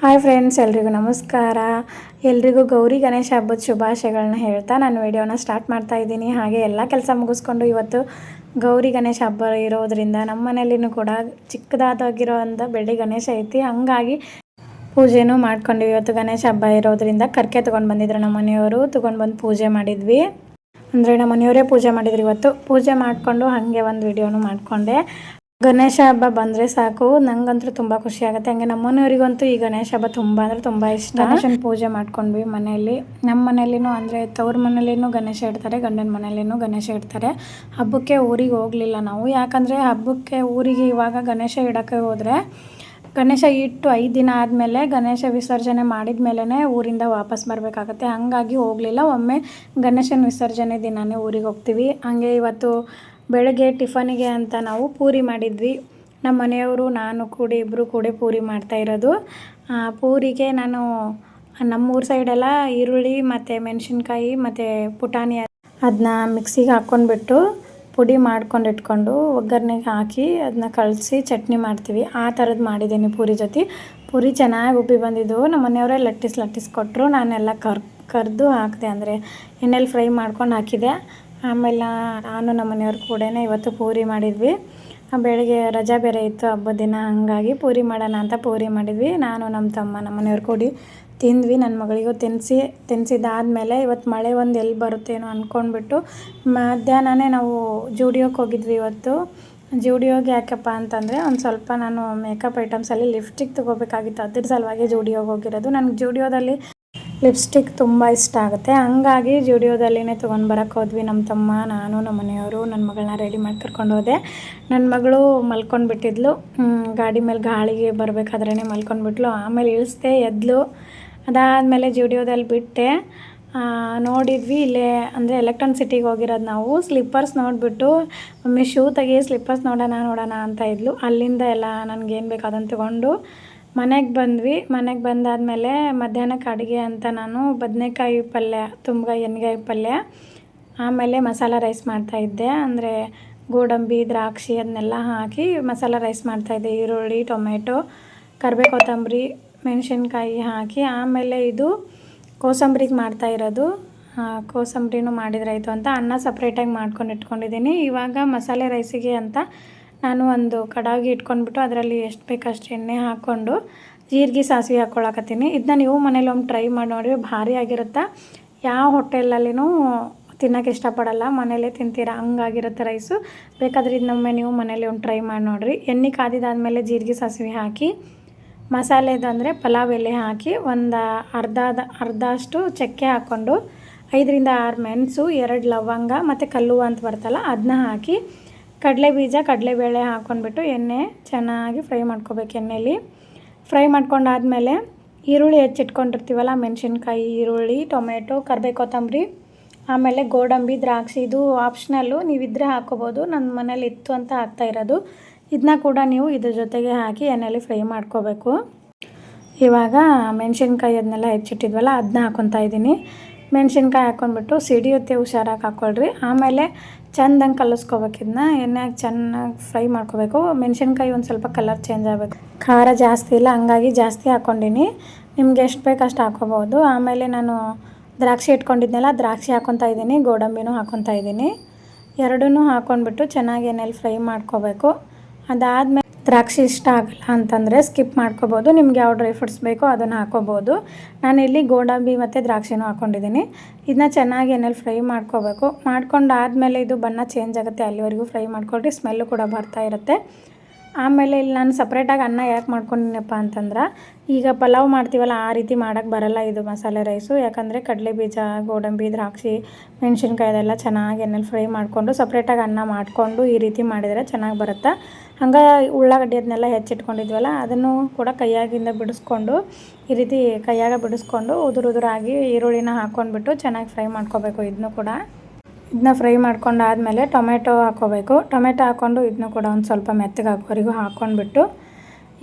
Hi friends, ಎಲ್ರಿಗೂ ನಮಸ್ಕಾರ. ಎಲ್ರಿಗೂ ಗೌರಿ ಗಣೇಶ ಹಬ್ಬದ ಶುಭಾಶಯಗಳನ್ನ ಹೇಳ್ತಾ ನಾನು ವಿಡಿಯೋನ ಸ್ಟಾರ್ಟ್ ಮಾಡ್ತಾ ಇದ್ದೀನಿ. ಹಾಗೆ ಎಲ್ಲ ಕೆಲಸ ಮುಗಿಸ್ಕೊಂಡು ಇವತ್ತು ಗೌರಿ ಗಣೇಶ ಹಬ್ಬ ಇರೋದರಿಂದ ನಮ್ಮ ಮನೆಯಲ್ಲಿನೂ ಕೂಡ ಚಿಕ್ಕದಾಗಿರೋಂಥ ಬೆಳ್ಳಿ ಗಣೇಶ ಐತಿ. ಹಂಗಾಗಿ ಪೂಜೆನೂ ಮಾಡ್ಕೊಂಡ್ವಿ. ಇವತ್ತು ಗಣೇಶ ಹಬ್ಬ ಇರೋದರಿಂದ ಕರ್ಕೆ ತೊಗೊಂಡು ಬಂದಿದ್ರು ನಮ್ಮ ಮನೆಯವರು. ತೊಗೊಂಡು ಬಂದು ಪೂಜೆ ಮಾಡಿದ್ವಿ. ಅಂದರೆ ನಮ್ಮ ಮನೆಯವರೇ ಪೂಜೆ ಮಾಡಿದ್ರು. ಇವತ್ತು ಪೂಜೆ ಮಾಡಿಕೊಂಡು ಹಾಗೆ ಒಂದು ವಿಡಿಯೋನು ಮಾಡಿಕೊಂಡೆ. ಗಣೇಶ ಹಬ್ಬ ಬಂದರೆ ಸಾಕು, ನಂಗಂತೂ ತುಂಬ ಖುಷಿ ಆಗುತ್ತೆ. ಹಂಗೆ ನಮ್ಮ ಮನೆಯವರಿಗಂತೂ ಈ ಗಣೇಶ ಹಬ್ಬ ತುಂಬ ಅಂದರೆ ತುಂಬ ಇಷ್ಟ. ಗಣೇಶನ ಪೂಜೆ ಮಾಡ್ಕೊಂಡ್ವಿ ಮನೆಯಲ್ಲಿ. ನಮ್ಮ ಮನೇಲಿನೂ ಅಂದರೆ ತವ್ರ ಮನೇಲಿನೂ ಗಣೇಶ ಇಡ್ತಾರೆ, ಗಂಡನ ಮನೇಲಿನೂ ಗಣೇಶ ಇಡ್ತಾರೆ. ಹಬ್ಬಕ್ಕೆ ಊರಿಗೆ ಹೋಗಲಿಲ್ಲ ನಾವು, ಯಾಕಂದರೆ ಹಬ್ಬಕ್ಕೆ ಊರಿಗೆ ಇವಾಗ ಗಣೇಶ ಇಡೋಕ್ಕೆ ಹೋದರೆ ಗಣೇಶ ಇಟ್ಟು 5 ದಿನ ಆದಮೇಲೆ ಗಣೇಶ ವಿಸರ್ಜನೆ ಮಾಡಿದ ಮೇಲೇ ಊರಿಂದ ವಾಪಸ್ ಬರಬೇಕಾಗತ್ತೆ. ಹಾಗಾಗಿ ಹೋಗಲಿಲ್ಲ. ಒಮ್ಮೆ ಗಣೇಶನ ವಿಸರ್ಜನೆ ದಿನವೇ ಊರಿಗೆ ಹೋಗ್ತೀವಿ. ಹಾಗೆ ಇವತ್ತು ಬೆಳಗ್ಗೆ ಟಿಫನಿಗೆ ಅಂತ ನಾವು ಪೂರಿ ಮಾಡಿದ್ವಿ. ನಮ್ಮ ಮನೆಯವರು ನಾನು ಕೂಡಿ ಇಬ್ಬರು ಕೂಡಿ ಪೂರಿ ಮಾಡ್ತಾಯಿರೋದು. ಪೂರಿಗೆ ನಾನು ನಮ್ಮೂರ ಸೈಡೆಲ್ಲ ಈರುಳ್ಳಿ ಮತ್ತು ಮೆಣಸಿನ್ಕಾಯಿ ಮತ್ತು ಪುಟಾಣಿ ಅದನ್ನ ಮಿಕ್ಸಿಗೆ ಹಾಕ್ಕೊಂಡ್ಬಿಟ್ಟು ಪುಡಿ ಮಾಡ್ಕೊಂಡು ಇಟ್ಕೊಂಡು ಒಗ್ಗರಣೆಗೆ ಹಾಕಿ ಅದನ್ನ ಕಲಸಿ ಚಟ್ನಿ ಮಾಡ್ತೀವಿ. ಆ ಥರದ್ದು ಮಾಡಿದ್ದೀನಿ ಪೂರಿ ಜೊತೆ. ಪೂರಿ ಚೆನ್ನಾಗಿ ಉಬ್ಬಿ ಬಂದಿದ್ದು. ನಮ್ಮ ಮನೆಯವರೇ ಲಟ್ಟಿಸಿ ಕೊಟ್ಟರು. ನಾನೆಲ್ಲ ಕರೆದು ಹಾಕಿದೆ, ಅಂದರೆ ಎಣ್ಣೆಲಿ ಫ್ರೈ ಮಾಡ್ಕೊಂಡು ಹಾಕಿದೆ. ಆಮೇಲೆ ನಾನು ನಮ್ಮ ಮನೆಯವ್ರ ಕೂಡ ಇವತ್ತು ಪೂರಿ ಮಾಡಿದ್ವಿ. ಬೆಳಗ್ಗೆ ರಜಾ ಬೇರೆ ಇತ್ತು ಹಬ್ಬದ ದಿನ, ಹಾಗಾಗಿ ಪೂರಿ ಮಾಡೋಣ ಅಂತ ಪೂರಿ ಮಾಡಿದ್ವಿ. ನಾನು ನಮ್ಮ ತಮ್ಮ ನಮ್ಮ ಮನೆಯವ್ರು ಕೂಡಿ ತಿಂದ್ವಿ. ನನ್ನ ಮಗಳಿಗೂ ತಿನ್ನಿಸಿದ್ದಾದಮೇಲೆ ಇವತ್ತು ಮಳೆ ಒಂದು ಎಲ್ಲಿ ಬರುತ್ತೇನೋ ಅಂದ್ಕೊಂಡ್ಬಿಟ್ಟು ಮಧ್ಯಾಹ್ನನೇ ನಾವು ಜೂಡಿಯೋಕ್ಕೆ ಹೋಗಿದ್ವಿ. ಇವತ್ತು ಜೂಡಿಯೋಗೆ ಯಾಕಪ್ಪ ಅಂತಂದರೆ ಒಂದು ಸ್ವಲ್ಪ ನಾನು ಮೇಕಪ್ ಐಟಮ್ಸಲ್ಲಿ ಲಿಪ್ಸ್ಟಿಕ್ ತೊಗೋಬೇಕಾಗಿತ್ತು. ಅದ್ರ ಸಲುವಾಗಿ ಜೂಡಿಯೋಗೆ ಹೋಗಿರೋದು. ನನಗೆ ಜೂಡಿಯೋದಲ್ಲಿ ಲಿಪ್ಸ್ಟಿಕ್ ತುಂಬ ಇಷ್ಟ ಆಗುತ್ತೆ. ಹಂಗಾಗಿ ಜೂಡಿಯೋದಲ್ಲಿನೇ ತೊಗೊಂಡು ಬರೋಕ್ಕೆ ಹೋದ್ವಿ. ನಮ್ಮ ತಮ್ಮ, ನಾನು, ನಮ್ಮ ಮನೆಯವರು. ನನ್ನ ಮಗಳನ್ನ ರೆಡಿ ಮಾಡಿ ಕರ್ಕೊಂಡು ಹೋದೆ. ನನ್ನ ಮಗಳು ಮಲ್ಕೊಂಡ್ಬಿಟ್ಟಿದ್ಲು. ಗಾಡಿ ಮೇಲೆ ಗಾಳಿಗೆ ಬರಬೇಕಾದ್ರೇ ಮಲ್ಕೊಂಡ್ಬಿಟ್ಲು. ಆಮೇಲೆ ಇಳಿಸ್ದೆ, ಎದ್ಲು. ಅದಾದಮೇಲೆ ಜೂಡಿಯೋದಲ್ಲಿ ಬಿಟ್ಟೆ. ನೋಡಿದ್ವಿ ಇಲ್ಲೇ ಅಂದರೆ ಎಲೆಕ್ಟ್ರಾನಿಕ್ ಸಿಟಿಗೆ ಹೋಗಿರೋದು ನಾವು. ಸ್ಲಿಪ್ಪರ್ಸ್ ನೋಡಿಬಿಟ್ಟು ಒಮ್ಮೆ ಶೂ ತೆಗಿ, ಸ್ಲಿಪ್ಪರ್ಸ್ ನೋಡೋಣ ಅಂತ ಇದ್ಲು. ಅಲ್ಲಿಂದ ಎಲ್ಲ ನನಗೇನು ಬೇಕು ಅದನ್ನು ತೊಗೊಂಡು ಮನೆಗೆ ಬಂದ್ವಿ. ಮನೆಗೆ ಬಂದಾದಮೇಲೆ ಮಧ್ಯಾಹ್ನಕ್ಕೆ ಅಡುಗೆ ಅಂತ ನಾನು ಬದನೆಕಾಯಿ ಪಲ್ಯ, ತುಂಬ್ಗಾಯಿ ಎಣ್ಗಾಯಿ ಪಲ್ಯ, ಆಮೇಲೆ ಮಸಾಲ ರೈಸ್ ಮಾಡ್ತಾಯಿದ್ದೆ. ಅಂದರೆ ಗೋಡಂಬಿ, ದ್ರಾಕ್ಷಿ ಅದನ್ನೆಲ್ಲ ಹಾಕಿ ಮಸಾಲ ರೈಸ್ ಮಾಡ್ತಾಯಿದ್ದೆ. ಈರುಳ್ಳಿ, ಟೊಮೆಟೊ, ಕರಿಬೇವು, ಕೊತ್ತಂಬರಿ, ಮೆಣಸಿನ್ಕಾಯಿ ಹಾಕಿ. ಆಮೇಲೆ ಇದು ಕೋಸಂಬರಿಗೆ ಮಾಡ್ತಾಯಿರೋದು. ಕೋಸಂಬರಿನೂ ಮಾಡಿದ್ರಾಯಿತು ಅಂತ ಅನ್ನ ಸಪ್ರೇಟಾಗಿ ಮಾಡ್ಕೊಂಡು ಇಟ್ಕೊಂಡಿದ್ದೀನಿ. ಇವಾಗ ಮಸಾಲೆ ರೈಸಿಗೆ ಅಂತ ನಾನು ಒಂದು ಕಡಾಗಿ ಇಟ್ಕೊಂಡ್ಬಿಟ್ಟು ಅದರಲ್ಲಿ ಎಷ್ಟು ಬೇಕಷ್ಟು ಎಣ್ಣೆ ಹಾಕ್ಕೊಂಡು ಜೀರಿಗೆ, ಸಾಸಿವೆ ಹಾಕ್ಕೊಳಕತ್ತೀನಿ. ಇದನ್ನ ನೀವು ಮನೇಲಿ ಒಮ್ಮೆ ಟ್ರೈ ಮಾಡಿ ನೋಡಿರಿ, ಭಾರಿ ಆಗಿರುತ್ತೆ. ಯಾವ ಹೋಟೆಲಲ್ಲಿನೂ ತಿನ್ನೋಕೆ ಇಷ್ಟಪಡಲ್ಲ, ಮನೇಲೇ ತಿಂತೀರ ಹಂಗಾಗಿರುತ್ತೆ ರೈಸು. ಬೇಕಾದ್ರೆ ಇದನ್ನೊಮ್ಮೆ ನೀವು ಮನೇಲಿ ಒಂದು ಟ್ರೈ ಮಾಡಿ ನೋಡಿರಿ. ಎಣ್ಣೆ ಕಾದಿದ್ದಾದಮೇಲೆ ಜೀರಿಗೆ, ಸಾಸಿವೆ ಹಾಕಿ ಮಸಾಲೆದು ಅಂದರೆ ಪಲಾವ್ ಎಲೆ ಹಾಕಿ ಒಂದು ಅರ್ಧ ಅಷ್ಟು ಚಕ್ಕೆ ಹಾಕ್ಕೊಂಡು 5ರಿಂದ 6 ಮೆಣಸು, 2 ಲವಂಗ ಮತ್ತು ಕಲ್ಲುವ ಅಂತ ಬರ್ತಲ್ಲ ಅದನ್ನ ಹಾಕಿ ಕಡಲೆ ಬೀಜ, ಕಡಲೆಬೇಳೆ ಹಾಕ್ಕೊಂಡ್ಬಿಟ್ಟು ಎಣ್ಣೆ ಚೆನ್ನಾಗಿ ಫ್ರೈ ಮಾಡ್ಕೋಬೇಕು. ಎಣ್ಣೆಲಿ ಫ್ರೈ ಮಾಡ್ಕೊಂಡಾದಮೇಲೆ ಈರುಳ್ಳಿ ಹೆಚ್ಚಿಟ್ಕೊಂಡಿರ್ತೀವಲ್ಲ, ಮೆಣಸಿನ್ಕಾಯಿ, ಈರುಳ್ಳಿ, ಟೊಮೆಟೊ, ಕರಿಬೇವು, ಕೊತ್ತಂಬರಿ, ಆಮೇಲೆ ಗೋಡಂಬಿ, ದ್ರಾಕ್ಷಿ. ಇದು ಆಪ್ಷನಲ್ಲು, ನೀವಿದ್ದರೆ ಹಾಕ್ಕೋಬೋದು. ನನ್ನ ಮನೇಲಿ ಇತ್ತು ಅಂತ ಹಾಕ್ತಾಯಿರೋದು. ಇದನ್ನ ಕೂಡ ನೀವು ಇದ್ರ ಜೊತೆಗೆ ಹಾಕಿ ಎಣ್ಣೆಲಿ ಫ್ರೈ ಮಾಡ್ಕೋಬೇಕು. ಇವಾಗ ಮೆಣಸಿನ್ಕಾಯಿ ಅದನ್ನೆಲ್ಲ ಹೆಚ್ಚಿಟ್ಟಿದ್ವಲ್ಲ ಅದನ್ನ ಹಾಕ್ಕೊತಾ ಇದ್ದೀನಿ. ಮೆಣಸಿನ್ಕಾಯಿ ಹಾಕ್ಕೊಂಡ್ಬಿಟ್ಟು ಸಿಡಿಯುತ್ತೆ, ಹುಷಾರಾಗಿ ಹಾಕ್ಕೊಳ್ರಿ. ಆಮೇಲೆ ಚೆಂದಂಗೆ ಕಲಿಸ್ಕೋಬೇಕು. ಇದನ್ನ ಎಣ್ಣೆಗೆ ಚೆನ್ನಾಗಿ ಫ್ರೈ ಮಾಡ್ಕೋಬೇಕು. ಮೆಣಸಿನ್ಕಾಯಿ ಒಂದು ಸ್ವಲ್ಪ ಕಲರ್ ಚೇಂಜ್ ಆಗಬೇಕು. ಖಾರ ಜಾಸ್ತಿ ಇಲ್ಲ, ಹಂಗಾಗಿ ಜಾಸ್ತಿ ಹಾಕ್ಕೊಂಡಿನಿ. ನಿಮ್ಗೆ ಎಷ್ಟು ಬೇಕು ಅಷ್ಟು ಹಾಕ್ಕೋಬೋದು. ಆಮೇಲೆ ನಾನು ದ್ರಾಕ್ಷಿ ಇಟ್ಕೊಂಡಿದ್ನೆಲ್ಲ ದ್ರಾಕ್ಷಿ ಹಾಕ್ಕೊತಾ ಇದ್ದೀನಿ, ಗೋಡಂಬಿನೂ ಹಾಕ್ಕೊತಾ ಇದ್ದೀನಿ. ಎರಡನ್ನೂ ಹಾಕ್ಕೊಂಡ್ಬಿಟ್ಟು ಚೆನ್ನಾಗಿ ಎಣ್ಣೆಲಿ ಫ್ರೈ ಮಾಡ್ಕೋಬೇಕು. ಅದಾದಮೇಲೆ ದ್ರಾಕ್ಷಿ ಇಷ್ಟ ಆಗಲ್ಲ ಅಂತಂದರೆ ಸ್ಕಿಪ್ ಮಾಡ್ಕೋಬೋದು. ನಿಮ್ಗೆ ಯಾವ ಡ್ರೈ ಫ್ರೂಟ್ಸ್ ಬೇಕೋ ಅದನ್ನು ಹಾಕ್ಕೋಬೋದು. ನಾನಿಲ್ಲಿ ಗೋಡಂಬಿ ಮತ್ತು ದ್ರಾಕ್ಷಿನೂ ಹಾಕ್ಕೊಂಡಿದ್ದೀನಿ. ಇದನ್ನ ಚೆನ್ನಾಗಿ ಎಣ್ಣೆಲಿ ಫ್ರೈ ಮಾಡ್ಕೋಬೇಕು. ಮಾಡ್ಕೊಂಡಾದಮೇಲೆ ಇದು ಬಣ್ಣ ಚೇಂಜ್ ಆಗುತ್ತೆ, ಅಲ್ಲಿವರೆಗೂ ಫ್ರೈ ಮಾಡ್ಕೊಳ್ರಿ. ಸ್ಮೆಲ್ಲು ಕೂಡ ಬರ್ತಾ ಇರುತ್ತೆ. ಆಮೇಲೆ ಇಲ್ಲಿ ನಾನು ಸಪ್ರೇಟಾಗಿ ಅನ್ನ ಯಾಕೆ ಮಾಡ್ಕೊಂಡಿನಪ್ಪ ಅಂತಂದ್ರೆ, ಈಗ ಪಲಾವ್ ಮಾಡ್ತೀವಲ್ಲ ಆ ರೀತಿ ಮಾಡೋಕ್ಕೆ ಬರಲ್ಲ ಇದು ಮಸಾಲೆ ರೈಸು. ಯಾಕಂದರೆ ಕಡಲೆ ಬೀಜ, ಗೋಡಂಬಿ, ದ್ರಾಕ್ಷಿ, ಮೆಣಸಿನ್ಕಾಯಿ ಅದೆಲ್ಲ ಚೆನ್ನಾಗಿ ಎಣ್ಣೆಲಿ ಫ್ರೈ ಮಾಡಿಕೊಂಡು ಸಪ್ರೇಟಾಗಿ ಅನ್ನ ಮಾಡಿಕೊಂಡು ಈ ರೀತಿ ಮಾಡಿದರೆ ಚೆನ್ನಾಗಿ ಬರುತ್ತೆ. ಹಂಗೆ ಉಳ್ಳಾಗಡ್ಡಿ ಅದನ್ನೆಲ್ಲ ಹೆಚ್ಚಿಟ್ಕೊಂಡಿದ್ವಲ್ಲ ಅದನ್ನು ಕೂಡ ಕೈಯಾಗಿಂದ ಬಿಡಿಸ್ಕೊಂಡು ಈ ರೀತಿ ಕೈಯಾಗ ಬಿಡಿಸ್ಕೊಂಡು ಉದುರಾಗಿ ಈರುಳ್ಳಿನ ಹಾಕ್ಕೊಂಡ್ಬಿಟ್ಟು ಚೆನ್ನಾಗಿ ಫ್ರೈ ಮಾಡ್ಕೋಬೇಕು. ಇದನ್ನ ಫ್ರೈ ಮಾಡ್ಕೊಂಡಾದಮೇಲೆ ಟೊಮೆಟೊ ಹಾಕ್ಕೋಬೇಕು. ಟೊಮೆಟೊ ಹಾಕ್ಕೊಂಡು ಇದನ್ನು ಕೂಡ ಒಂದು ಸ್ವಲ್ಪ ಮೆತ್ತಗೆ ಹಾಕೋವರೆಗೂ ಹಾಕ್ಕೊಂಡ್ಬಿಟ್ಟು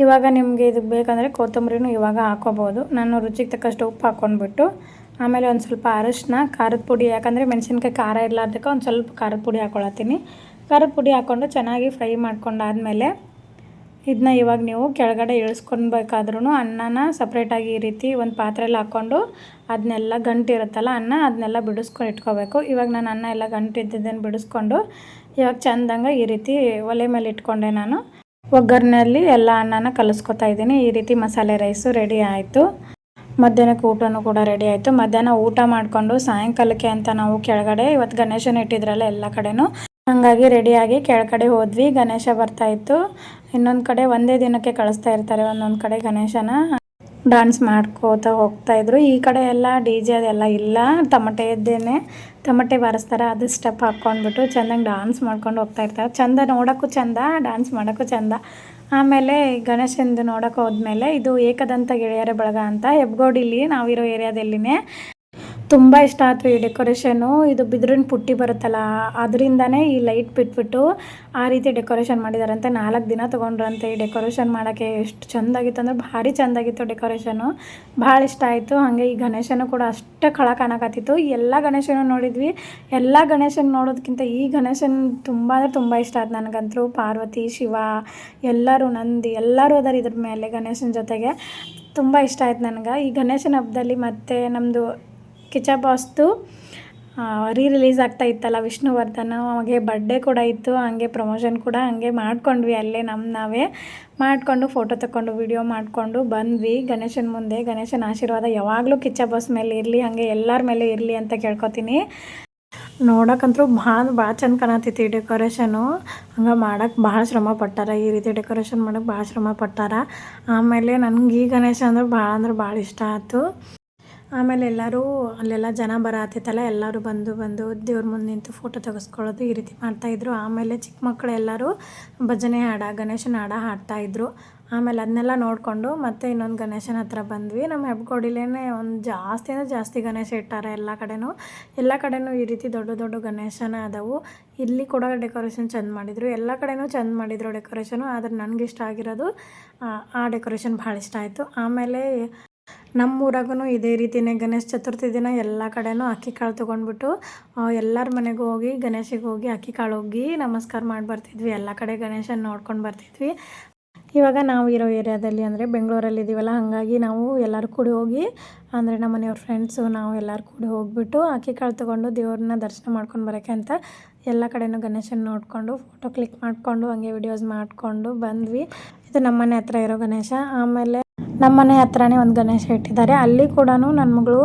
ಇವಾಗ ನಿಮಗೆ ಇದಕ್ಕೆ ಬೇಕಂದರೆ ಕೊತ್ತಂಬರಿನೂ ಇವಾಗ ಹಾಕ್ಕೋಬೋದು. ನಾನು ರುಚಿಗೆ ತಕ್ಕಷ್ಟು ಉಪ್ಪು ಹಾಕ್ಕೊಂಡ್ಬಿಟ್ಟು ಆಮೇಲೆ ಒಂದು ಸ್ವಲ್ಪ ಅರಿಶಿನ, ಖಾರದ ಪುಡಿ, ಯಾಕಂದರೆ ಮೆಣಸಿನ್ಕಾಯಿ ಖಾರ ಇರಲಾರ್ದಕ್ಕೆ ಒಂದು ಸ್ವಲ್ಪ ಖಾರದ ಪುಡಿ ಹಾಕ್ಕೊಳತ್ತೀನಿ. ಖಾರದ ಪುಡಿ ಹಾಕ್ಕೊಂಡು ಚೆನ್ನಾಗಿ ಫ್ರೈ ಮಾಡ್ಕೊಂಡಾದಮೇಲೆ ಇದನ್ನ ಇವಾಗ ನೀವು ಕೆಳಗಡೆ ಇಳಿಸ್ಕೊಳ್ಬೇಕಾದ್ರೂ ಅನ್ನನ ಸಪ್ರೇಟಾಗಿ ಈ ರೀತಿ ಒಂದು ಪಾತ್ರೆಯಲ್ಲಿ ಹಾಕ್ಕೊಂಡು ಅದನ್ನೆಲ್ಲ ಗಂಟಿರುತ್ತಲ್ಲ ಅದನ್ನೆಲ್ಲ ಬಿಡಿಸ್ಕೊಂಡು ಇಟ್ಕೋಬೇಕು. ಇವಾಗ ನಾನು ಅನ್ನ ಎಲ್ಲ ಗಂಟಿದ್ದನ್ನು ಬಿಡಿಸ್ಕೊಂಡು ಇವಾಗ ಚೆಂದಂಗೆ ಈ ರೀತಿ ಒಲೆ ಮೇಲೆ ಇಟ್ಕೊಂಡೆ. ನಾನು ಒಗ್ಗರಣೆಯಲ್ಲಿ ಎಲ್ಲ ಅನ್ನನ ಕಲಿಸ್ಕೊತಾ ಇದ್ದೀನಿ. ಈ ರೀತಿ ಮಸಾಲೆ ರೈಸು ರೆಡಿ ಆಯಿತು. ಮಧ್ಯಾಹ್ನಕ್ಕೆ ಊಟನೂ ಕೂಡ ರೆಡಿ ಆಯಿತು. ಮಧ್ಯಾಹ್ನ ಊಟ ಮಾಡಿಕೊಂಡು ಸಾಯಂಕಾಲಕ್ಕೆ ಅಂತ ನಾವು ಕೆಳಗಡೆ ಇವತ್ತು ಗಣೇಶನ ಇಟ್ಟಿದ್ರಲ್ಲ ಎಲ್ಲ ಕಡೆನೂ, ಹಾಗಾಗಿ ರೆಡಿಯಾಗಿ ಕೆಳಗಡೆ ಹೋದ್ವಿ. ಗಣೇಶ ಬರ್ತಾಯಿತ್ತು. ಇನ್ನೊಂದು ಕಡೆ ಒಂದೇ ದಿನಕ್ಕೆ ಕಳಿಸ್ತಾ ಇರ್ತಾರೆ, ಒಂದೊಂದು ಕಡೆ ಗಣೇಶನ ಡ್ಯಾನ್ಸ್ ಮಾಡ್ಕೋತಾ ಹೋಗ್ತಾಯಿದ್ರು. ಈ ಕಡೆ ಎಲ್ಲ ಡಿ ಜೆ ಅದೆಲ್ಲ ಇಲ್ಲ, ತಮಟೆ ಬಾರಿಸ್ತಾರೆ, ಅದು ಸ್ಟೆಪ್ ಹಾಕ್ಕೊಂಡ್ಬಿಟ್ಟು ಚೆಂದಂಗೆ ಡ್ಯಾನ್ಸ್ ಮಾಡ್ಕೊಂಡು ಹೋಗ್ತಾಯಿರ್ತಾರೆ. ಚೆಂದ, ನೋಡೋಕ್ಕೂ ಚೆಂದ, ಡ್ಯಾನ್ಸ್ ಮಾಡೋಕ್ಕೂ ಚೆಂದ. ಆಮೇಲೆ ಗಣೇಶಂದು ನೋಡೋಕೆ ಹೋದ್ಮೇಲೆ ಇದು ಏಕದಂತ ಗೆಳೆಯರ ಬಳಗ ಅಂತ ಹೆಬ್ಗೋಡಿಲಿ ನಾವಿರೋ ಏರಿಯಾದಲ್ಲಿನೇ ತುಂಬ ಇಷ್ಟ ಆಯಿತು ಈ ಡೆಕೋರೇಷನು. ಇದು ಬಿದಿರಿನ ಪುಟ್ಟಿ ಬರುತ್ತಲ್ಲ ಅದರಿಂದನೇ ಈ ಲೈಟ್ ಬಿಟ್ಬಿಟ್ಟು ಆ ರೀತಿ ಡೆಕೋರೇಷನ್ ಮಾಡಿದಾರಂತೆ. 4 ದಿನ ತೊಗೊಂಡ್ರಂತೆ ಈ ಡೆಕೋರೇಷನ್ ಮಾಡೋಕ್ಕೆ. ಎಷ್ಟು ಚೆಂದಾಗಿತ್ತು ಅಂದರೆ ಭಾರಿ ಚೆಂದಾಗಿತ್ತು ಡೆಕೋರೇಷನು, ಭಾಳ ಇಷ್ಟ ಆಯಿತು. ಹಾಗೆ ಈ ಗಣೇಶನೂ ಕೂಡ ಅಷ್ಟೇ ಕಾಣಕತ್ತಿತ್ತು. ಎಲ್ಲ ಗಣೇಶನೂ ನೋಡಿದ್ವಿ. ಎಲ್ಲ ಗಣೇಶನ ನೋಡೋದಕ್ಕಿಂತ ಈ ಗಣೇಶನ ತುಂಬ ಅಂದರೆ ತುಂಬ ಇಷ್ಟ ಆಯ್ತು ನನಗಂತೂ. ಪಾರ್ವತಿ, ಶಿವ ಎಲ್ಲರೂ, ನಂದಿ ಎಲ್ಲರೂ ಅದಾರ ಇದ್ರ ಮೇಲೆ ಗಣೇಶನ ಜೊತೆಗೆ. ತುಂಬ ಇಷ್ಟ ಆಯ್ತು ನನಗೆ. ಈ ಗಣೇಶನ ಹಬ್ಬದಲ್ಲಿ ಮತ್ತು ನಮ್ಮದು ಕಿಚ್ಚ ಬಾಸ್ದು ರಿಲೀಸ್ ಆಗ್ತಾ ಇತ್ತಲ್ಲ ವಿಷ್ಣುವರ್ಧನ್, ಹಾಗೆ ಬರ್ಡೇ ಕೂಡ ಇತ್ತು. ಹಾಗೆ ಪ್ರಮೋಷನ್ ಕೂಡ ಹಾಗೆ ಮಾಡ್ಕೊಂಡ್ವಿ, ಅಲ್ಲೇ ನಾವೇ ಮಾಡಿಕೊಂಡು ಫೋಟೋ ತಗೊಂಡು ವಿಡಿಯೋ ಮಾಡಿಕೊಂಡು ಬಂದ್ವಿ ಗಣೇಶನ ಮುಂದೆ. ಗಣೇಶನ ಆಶೀರ್ವಾದ ಯಾವಾಗಲೂ ಕಿಚ್ಚ ಬಾಸ್ ಮೇಲೆ ಇರಲಿ, ಹಾಗೆ ಎಲ್ಲರ ಮೇಲೆ ಇರಲಿ ಅಂತ ಕೇಳ್ಕೊತೀನಿ. ನೋಡೋಕ್ಕಂತೂ ಭಾಳ ಚೆಂದ ಕಾಣತ್ತಿತ್ತು ಈ ಡೆಕೋರೇಷನು. ಹಂಗೆ ಮಾಡೋಕ್ಕೆ ಭಾಳ ಶ್ರಮ ಪಟ್ಟಾರ, ಈ ರೀತಿ ಡೆಕೋರೇಷನ್ ಮಾಡೋಕ್ಕೆ ಭಾಳ ಶ್ರಮ ಪಟ್ಟಾರ. ಆಮೇಲೆ ನನಗೆ ಈ ಗಣೇಶ ಅಂದ್ರೆ ಭಾಳ ಇಷ್ಟ ಆಯಿತು. ಆಮೇಲೆ ಎಲ್ಲರೂ ಅಲ್ಲೆಲ್ಲ ಜನ ಬರತ್ತಿತ್ತಲ್ಲ, ಎಲ್ಲರೂ ಬಂದು ದೇವ್ರ ಮುಂದೆ ನಿಂತು ಫೋಟೋ ತೆಗೆಸ್ಕೊಳ್ಳೋದು ಈ ರೀತಿ ಮಾಡ್ತಾಯಿದ್ರು. ಆಮೇಲೆ ಚಿಕ್ಕ ಮಕ್ಕಳು ಎಲ್ಲರೂ ಭಜನೆ ಗಣೇಶನ ಹಾಡ ಹಾಡ್ತಾಯಿದ್ರು. ಆಮೇಲೆ ಅದನ್ನೆಲ್ಲ ನೋಡಿಕೊಂಡು ಮತ್ತೆ ಇನ್ನೊಂದು ಗಣೇಶನ ಹತ್ರ ಬಂದ್ವಿ. ನಮ್ಮ ಹೆಬ್ಗೋಡಿಲೇ ಒಂದು ಜಾಸ್ತಿ ಗಣೇಶ ಇಟ್ಟಾರೆ ಎಲ್ಲ ಕಡೆನೂ ಈ ರೀತಿ ದೊಡ್ಡ ಗಣೇಶನ ಅದಾವು. ಇಲ್ಲಿ ಕೂಡ ಡೆಕೋರೇಷನ್ ಚೆಂದ ಮಾಡಿದರು, ಎಲ್ಲ ಕಡೆನೂ ಚೆಂದ ಮಾಡಿದರು ಡೆಕೋರೇಷನು. ಆದರೆ ನನಗಿಷ್ಟ ಆಗಿರೋದು ಆ ಡೆಕೋರೇಷನ್ ಭಾಳ ಇಷ್ಟ ಆಯಿತು. ಆಮೇಲೆ ನಮ್ಮೂರಾಗೂ ಇದೇ ರೀತಿಯೇ ಗಣೇಶ ಚತುರ್ಥಿ ದಿನ ಎಲ್ಲ ಕಡೆನೂ ಅಕ್ಕಿ ಕಾಳು ತೊಗೊಂಡ್ಬಿಟ್ಟು ಎಲ್ಲರ ಮನೆಗೂ ಹೋಗಿ ಗಣೇಶಿಗೆ ಹೋಗಿ ಅಕ್ಕಿ ಕಾಳು ಹೋಗಿ ನಮಸ್ಕಾರ ಮಾಡಿ ಬರ್ತಿದ್ವಿ. ಎಲ್ಲ ಕಡೆ ಗಣೇಶನ ನೋಡ್ಕೊಂಡು ಬರ್ತಿದ್ವಿ. ಇವಾಗ ನಾವು ಇರೋ ಏರಿಯಾದಲ್ಲಿ ಅಂದರೆ ಬೆಂಗಳೂರಲ್ಲಿದ್ದೀವಲ್ಲ, ಹಾಗಾಗಿ ನಾವು ಎಲ್ಲರೂ ಕೂಡಿ ಹೋಗಿ, ಅಂದರೆ ನಮ್ಮ ಮನೆಯವ್ರ ಫ್ರೆಂಡ್ಸು ನಾವು ಎಲ್ಲರೂ ಕೂಡಿ ಹೋಗಿಬಿಟ್ಟು ಅಕ್ಕಿ ಕಾಳು ತೊಗೊಂಡು ದೇವ್ರನ್ನ ದರ್ಶನ ಮಾಡ್ಕೊಂಡು ಬರೋಕ್ಕೆ ಅಂತ ಎಲ್ಲ ಕಡೆನೂ ಗಣೇಶನ ನೋಡಿಕೊಂಡು ಫೋಟೋ ಕ್ಲಿಕ್ ಮಾಡಿಕೊಂಡು ಹಾಗೆ ವಿಡಿಯೋಸ್ ಮಾಡಿಕೊಂಡು ಬಂದ್ವಿ. ಇದು ನಮ್ಮ ಮನೆ ಹತ್ರ ಇರೋ ಗಣೇಶ. ಆಮೇಲೆ ನಮ್ಮ ಮನೆ ಹತ್ರನೇ ಒಂದು ಗಣೇಶ ಇಟ್ಟಿದ್ದಾರೆ. ಅಲ್ಲಿ ಕೂಡ ನನ್ನ ಮಗಳು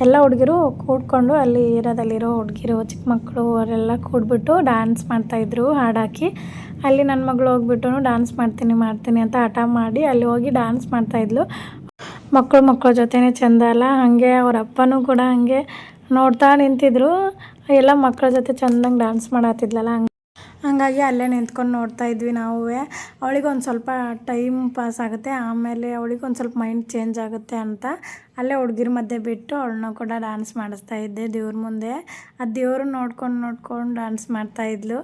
ಎಲ್ಲ ಹುಡುಗಿರು ಕೂಡ್ಕೊಂಡು, ಅಲ್ಲಿ ಏರಿಯಾದಲ್ಲಿರೋ ಹುಡುಗಿರು ಚಿಕ್ಕ ಮಕ್ಕಳು ಅವರೆಲ್ಲ ಕೂಡ್ಬಿಟ್ಟು ಡ್ಯಾನ್ಸ್ ಮಾಡ್ತಾಯಿದ್ರು ಹಾಡಾಕಿ. ಅಲ್ಲಿ ನನ್ನ ಮಗಳು ಹೋಗ್ಬಿಟ್ಟು ಡ್ಯಾನ್ಸ್ ಮಾಡ್ತೀನಿ ಅಂತ ಹಠ ಮಾಡಿ ಅಲ್ಲಿ ಹೋಗಿ ಡ್ಯಾನ್ಸ್ ಮಾಡ್ತಾಯಿದ್ಲು. ಮಕ್ಕಳ ಜೊತೆನೇ ಚೆಂದ ಅಲ್ಲ. ಹಾಗೆ ಅವ್ರ ಅಪ್ಪನೂ ಕೂಡ ಹಾಗೆ ನೋಡ್ತಾ ನಿಂತಿದ್ರು. ಎಲ್ಲ ಮಕ್ಕಳ ಜೊತೆ ಚೆಂದಂಗೆ ಡ್ಯಾನ್ಸ್ ಮಾಡತ್ತಿದ್ಲಲ್ಲ, ಹಾಗಾಗಿ ಅಲ್ಲೇ ನಿಂತ್ಕೊಂಡು ನೋಡ್ತಾ ಇದ್ವಿ ನಾವು. ಅವಳಿಗೊಂದು ಸ್ವಲ್ಪ ಟೈಮ್ ಪಾಸ್ ಆಗುತ್ತೆ, ಆಮೇಲೆ ಅವಳಿಗೊಂದು ಸ್ವಲ್ಪ ಮೈಂಡ್ ಚೇಂಜ್ ಆಗುತ್ತೆ ಅಂತ ಅಲ್ಲೇ ಹುಡುಗಿರ ಮಧ್ಯೆ ಬಿಟ್ಟು ಅವಳನ್ನ ಕೂಡ ಡ್ಯಾನ್ಸ್ ಮಾಡಿಸ್ತಾ ಇದ್ದೆ ದೇವ್ರ ಮುಂದೆ. ಆ ದೇವ್ರು ನೋಡ್ಕೊಂಡು ಡ್ಯಾನ್ಸ್ ಮಾಡ್ತಾಯಿದ್ಲು.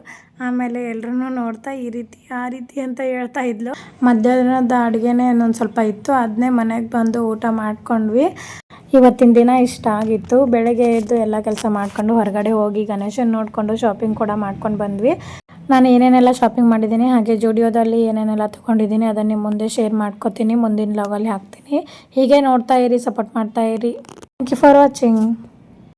ಆಮೇಲೆ ಎಲ್ಲರೂ ನೋಡ್ತಾ ಆ ರೀತಿ ಅಂತ ಹೇಳ್ತಾ ಇದ್ಲು. ಮಧ್ಯಾಹ್ನದ ಅಡುಗೆನೇ ಇನ್ನೊಂದು ಸ್ವಲ್ಪ ಇತ್ತು, ಅದನ್ನೇ ಮನೆಗೆ ಬಂದು ಊಟ ಮಾಡ್ಕೊಂಡ್ವಿ. ಇವತ್ತಿನ ದಿನ ಇಷ್ಟ ಆಗಿತ್ತು. ಬೆಳಗ್ಗೆ ಎದ್ದು ಎಲ್ಲ ಕೆಲಸ ಮಾಡ್ಕೊಂಡು ಹೊರಗಡೆ ಹೋಗಿ ಗಣೇಶನ ನೋಡಿಕೊಂಡು ಶಾಪಿಂಗ್ ಕೂಡ ಮಾಡ್ಕೊಂಡು ಬಂದ್ವಿ. ನಾನು ಏನೇನೆಲ್ಲ ಶಾಪಿಂಗ್ ಮಾಡಿದ್ದೀನಿ, ಹಾಗೆ ಜುಡಿಯೋದಲ್ಲಿ ಏನೇನೆಲ್ಲ ತೊಗೊಂಡಿದ್ದೀನಿ ಅದನ್ನು ನಿಮ್ಮ ಮುಂದೆ ಶೇರ್ ಮಾಡ್ಕೊತೀನಿ, ಮುಂದಿನ ವ್ಲಾಗಲ್ಲಿ ಹಾಕ್ತೀನಿ. ಹೀಗೆ ನೋಡ್ತಾ ಇರಿ, ಸಪೋರ್ಟ್ ಮಾಡ್ತಾ ಇರಿ. Thank you for watching.